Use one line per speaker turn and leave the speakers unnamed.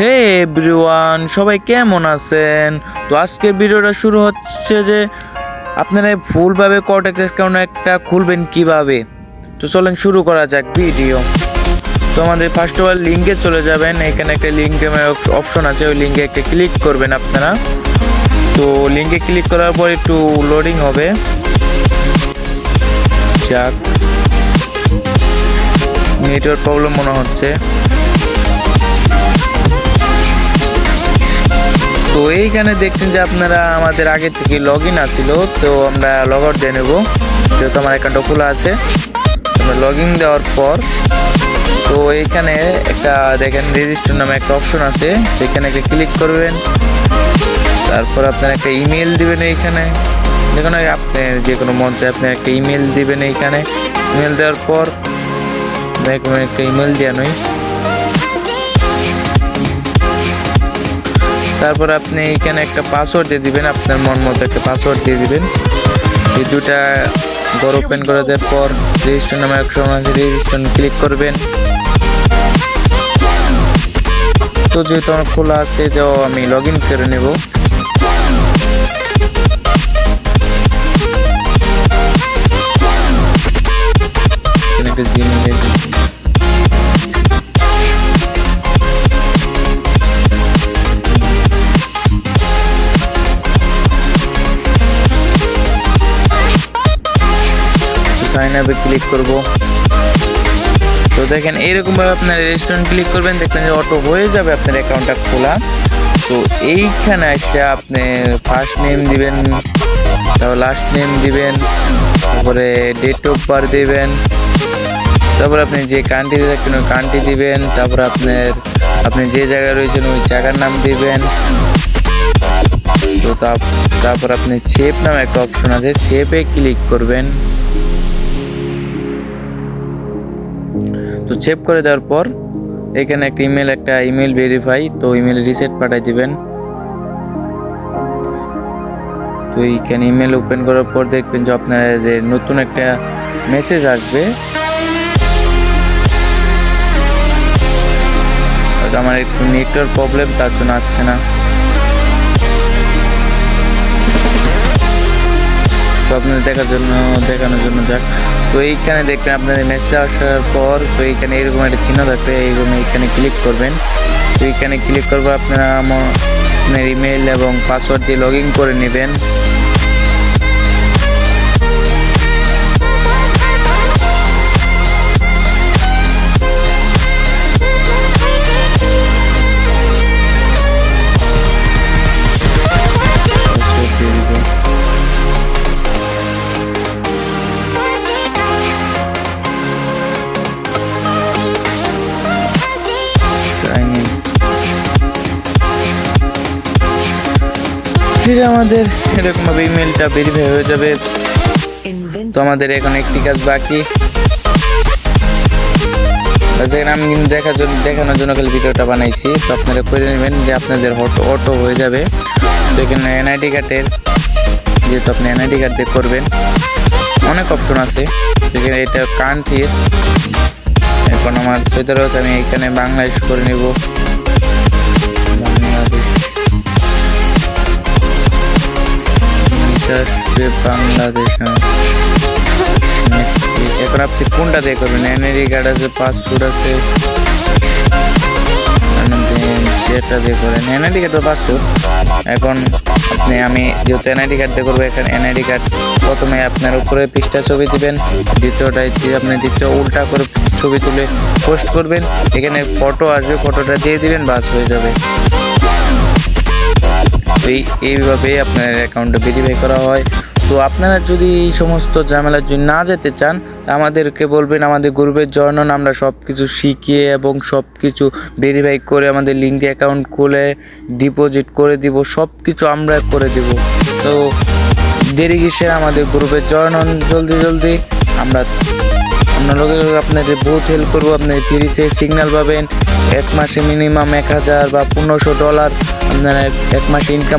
হে everyone, সবাই কেমন আছেন? তো আজকের ভিডিওটা শুরু হচ্ছে যে আপনারা ফুলভাবে কর্টেক্স অ্যাকাউন্ট একটা খুলবেন কিভাবে। তো চলেন শুরু করা যাক ভিডিও। তো আমাদের ফার্স্ট অফ অল লিঙ্কে চলে যাবেন। এখানে একটা লিঙ্কের অপশন আছে, ওই লিঙ্কে একটা ক্লিক করবেন আপনারা। তো লিঙ্কে ক্লিক করার পর একটু লোডিং হবে, যাক নেটওয়ার্ক প্রবলেম মনে হচ্ছে। তো এইখানে দেখছেন যে আপনারা আমাদের আগে থেকে লগ ইন আছিল, তো আমরা লগ আউট দিয়ে নেব, যেহেতু আমার অ্যাকাউন্টটা খোলা আছে। আমরা লগ ইন দেওয়ার পর তো এইখানে একটা দেখেন রেজিস্টার নামে একটা অপশন আছে, সেখানে একটা ক্লিক করবেন। তারপর আপনার একটা ইমেল দিবেন। এইখানে দেখুন আপনি যে কোনো মঞ্চে আপনি একটা ইমেল দিবেন। এইখানে ইমেল দেওয়ার পর দেখুন একটা ইমেল দেওয়া নয়। তারপর আপনি এইখানে একটা পাসওয়ার্ড দিয়ে দিবেন, আপনার মন মতো একটা পাসওয়ার্ড দিয়ে দিবেন। এই দুটা ঘর ওপেন করে দেওয়ার পর রেজিস্টার নামে অপশন আছে, রেজিস্টার ক্লিক করবেন। তো যেহেতু আমার খোলা আছে, তো আমি লগ ইন করে নেব। একটা জিমেইল সাইন আপে ক্লিক করব। তো দেখেন এইরকম ভাবে আপনার রেজিস্ট্রেশন ক্লিক করবেন, দেখবেন যে অটো হয়ে যাবে আপনার অ্যাকাউন্টটা খোলা। তো এইখানে এসে আপনি ফার্স্ট নেম দিবেন, তারপর লাস্ট নেম দিবেন, তারপরে ডেট অফ বার্থ দিবেন, তারপর আপনি যে কান্ট্রিতে থাকবেন ওই কান্ট্রি দিবেন, তারপর আপনি যে জায়গায় রয়েছেন ওই জায়গার নাম দিবেন। তো তারপর আপনি সেভ নামে একটা অপশন আছে, সেভে ক্লিক করবেন। তো সেভ করে দেওয়ার পর এখানে একটা ইমেল ভেরিফাই, তো ইমেল রিসেট পাঠিয়ে দিবেন। তো এইখানে ইমেল ওপেন করার পর দেখবেন যে আপনাদের নতুন একটা মেসেজ আসবে। আমার একটু নেটওয়ার্ক প্রবলেম, তার জন্য আসছে না। তো আপনাদের দেখানোর জন্য যাক। তো এইখানে দেখবেন আপনাদের মেসেজ আসার পর, তো এইখানে এরকম একটা চিহ্ন থাকবে, এইখানে ক্লিক করবেন। তো এইখানে ক্লিক করবো, আপনারা আপনার ইমেল এবং পাসওয়ার্ড দিয়ে লগ ইন করে নেবেন। ফিরে আমাদের এরকম ভাবে ইমেলটা ভেরিফাই হয়ে যাবে। তো আমাদের এখন একটি কাজ বাকি, আমি কিন্তু দেখানোর জন্য খালি ভিডিওটা বানাইছি। তো আপনারা করে নেবেন যে আপনাদের অটো হয়ে যাবে। তো এখানে এনআইডি কার্ডের, যেহেতু আপনি এনআইডি কার্ড দিয়ে করবেন, অনেক অপশন আছে। সেখানে এটা কান্ট্রির, এখন আমার সৌদি আরব, আমি এখানে বাংলাদেশ করে নেব। বাংলাদেশ এখন আপনি কোনটা দিয়ে করবেন? এনআইডি কার্ড আছে, পাসপোর্ট আছে, যেটা দিয়ে করেন এনআইডি কার্ড বা পাসপোর্ট। এখন আমি যেহেতু এনআইডি কার্ড দিয়ে করবো, এখানে এনআইডি কার্ড প্রথমে আপনার উপরে পৃষ্ঠা ছবি দিবেন, দ্বিতীয় উল্টা করে ছবি তুলে পোস্ট করবেন। এখানে ফটো আসবে, ফটোটা দিয়ে দিবেন, বাস হয়ে যাবে। এইভাবে আপনার অ্যাকাউন্টটা ভেরিফাই করা হয়। তো আপনারা যদি এই সমস্ত ঝামেলার জন্য না যেতে চান, আমাদেরকে বলবেন, আমাদের গ্রুপে জয়েন হন। আমরা সব কিছু শিখিয়ে এবং সব কিছু ভেরিফাই করে আমাদের লিঙ্কে অ্যাকাউন্ট খুলে ডিপোজিট করে দিব, সব কিছু আমরা করে দিব। তো দেরি কিসে, আমাদের গ্রুপে জয়েন হন জলদি। আমরা লোকের আপনাদের বহুত হেল্প করবো। আপনি ফ্রিতে সিগন্যাল পাবেন, এক মাসে মিনিমাম $1000 বা $1500 আপনারা এক মাসে ইনকাম